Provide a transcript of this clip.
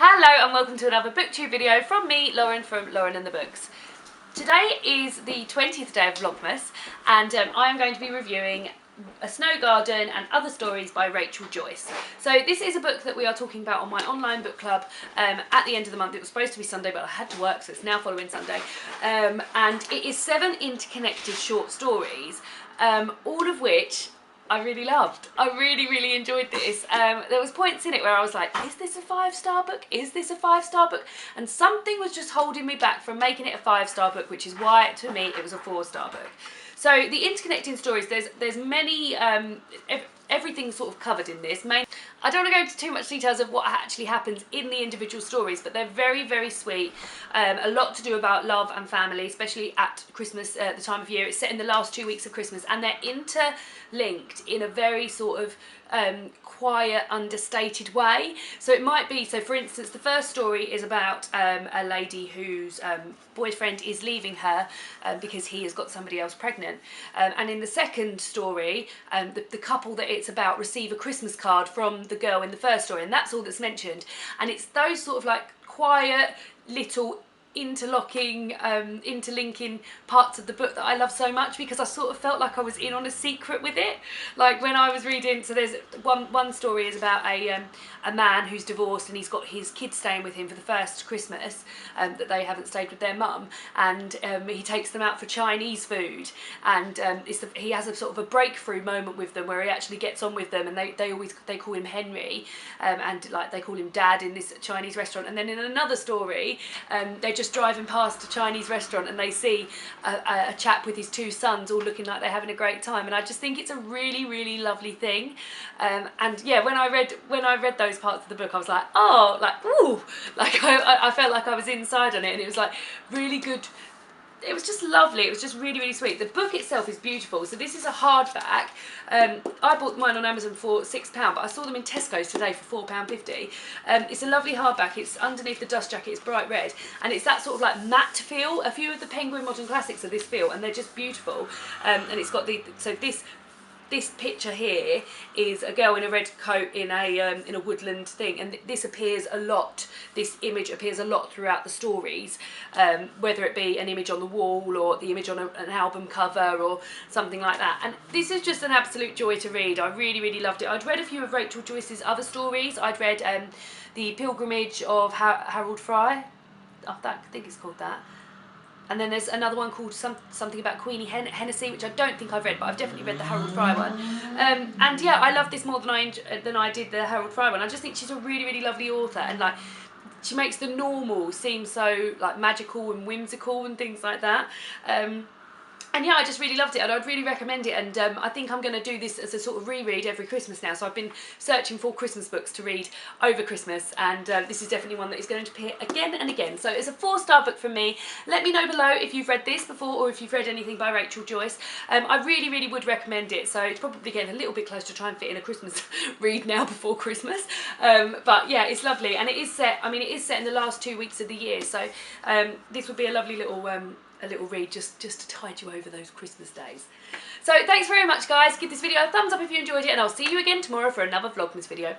Hello and welcome to another booktube video from me, Lauren, from Lauren and the Books. Today is the 20th day of Vlogmas and I am going to be reviewing A Snow Garden and Other Stories by Rachel Joyce. So this is a book that we are talking about on my online book club at the end of the month. It was supposed to be Sunday but I had to work, so it's now following Sunday. And it is 7 interconnected short stories, all of which I really loved. I really enjoyed this. There was points in it where I was like, is this a 5-star book? Is this a 5-star book? And something was just holding me back from making it a 5-star book, which is why, to me, it was a 4-star book. So the interconnecting stories, there's many, everything's sort of covered in this. I don't want to go into too much details of what actually happens in the individual stories, but they're very sweet. A lot to do about love and family, especially at Christmas, the time of year. It's set in the last 2 weeks of Christmas, and they're interlinked in a very sort of quiet, understated way. So it might be, so for instance, the first story is about a lady whose boyfriend is leaving her because he has got somebody else pregnant. And in the second story, the couple that it's about receive a Christmas card from the girl in the first story, and that's all that's mentioned. And it's those sort of like quiet little interlinking parts of the book that I love so much, because I sort of felt like I was in on a secret with it. Like when I was reading, so there's one story is about a man who's divorced and he's got his kids staying with him for the first Christmas that they haven't stayed with their mum, and he takes them out for Chinese food, and he has a sort of a breakthrough moment with them where he actually gets on with them, and they call him Henry, and like they call him Dad in this Chinese restaurant. And then in another story, they're just driving past a Chinese restaurant and they see a chap with his 2 sons all looking like they're having a great time, and I just think it's a really lovely thing. And yeah, when I read those parts of the book, I was like, oh, like, ooh, like I felt like I was inside on it, and it was like really good. It was just lovely. It was just really sweet. The book itself is beautiful. So this is a hardback. I bought mine on Amazon for £6, but I saw them in Tesco's today for £4.50. It's a lovely hardback. It's underneath the dust jacket. It's bright red, and it's that sort of like matte feel. A few of the Penguin Modern Classics are this feel, and they're just beautiful. And it's got this picture here is a girl in a red coat in a woodland thing, and this appears a lot. This image appears a lot throughout the stories, whether it be an image on the wall or the image on an album cover or something like that. And this is just an absolute joy to read. I really loved it. I'd read a few of Rachel Joyce's other stories. I'd read The Pilgrimage of Harold Fry. I think it's called that. And then there's another one called something about Queenie Hennessy, which I don't think I've read, but I've definitely read the Harold Fry one. And yeah, I love this more than I did the Harold Fry one. I just think she's a really lovely author, and like she makes the normal seem so like magical and whimsical and things like that. And yeah, I just really loved it, and I'd really recommend it. And I think I'm going to do this as a sort of reread every Christmas now. So I've been searching for Christmas books to read over Christmas, and this is definitely one that is going to appear again and again. So it's a 4-star book from me. Let me know below if you've read this before or if you've read anything by Rachel Joyce. I really would recommend it. So it's probably getting a little bit close to try and fit in a Christmas read now before Christmas. But yeah, it's lovely, and it is set. I mean, it is set in the last 2 weeks of the year. So this would be a lovely little read just to tide you over those Christmas days. So thanks very much, guys. Give this video a thumbs up if you enjoyed it, and I'll see you again tomorrow for another Vlogmas video.